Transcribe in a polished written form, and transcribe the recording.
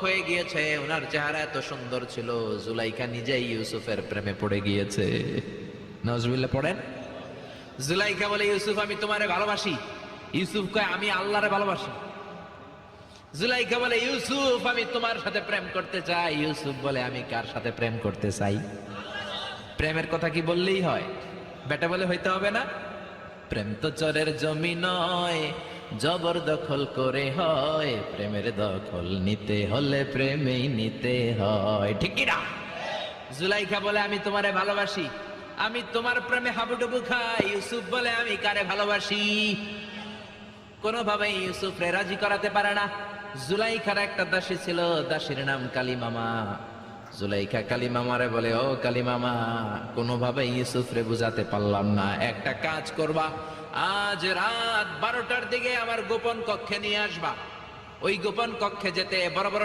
হয়ে গিয়েছে, ওনার চেহারা এত সুন্দর ছিল, জুলাইখা নিজেই ইউসুফের প্রেমে পড়ে গিয়েছে। নাউজুবিল্লাহ পড়েন। জুলাইখা বলে, ইউসুফ আমি তোমারে ভালোবাসি। ইউসুফ কয়, আমি আল্লাহরে ভালোবাসি। জুলাইখা বলে, ইউসুফ আমি তোমার সাথে প্রেম করতে চাই। ইউসুফ বলে, আমি কার সাথে প্রেম করতে চাই? প্রেমের কথা কি বললেই হয়? বেটা বলে হইতে হবে না? প্রেম তো চরের জমি নয়, জবরদখল করে হয়। প্রেমের দখল নিতে হলে প্রেমেই নিতে হয়, ঠিক কি না? জুলাইখা বলে, আমি তোমারে ভালোবাসি, আমি তোমার প্রেমে হাবুডুবু খাই। ইউসুফ বলে, আমি কারে ভালোবাসি? কোনোভাবেই ইউসুফরে রাজি করাতে পারে না। জুলাইখার একটা দাসী ছিল, দাসীর নাম কালিমামা। জুলাইখা কালিমামারে বলে, ও কালিমামা, কোনোভাবে ইউসুফরে বুঝাতে পারলাম না। একটা কাজ করবা, আজ রাত 12টার দিকে আমার গোপন কক্ষে নিয়ে আসবা। ওই গোপন কক্ষে যেতে বড় বড়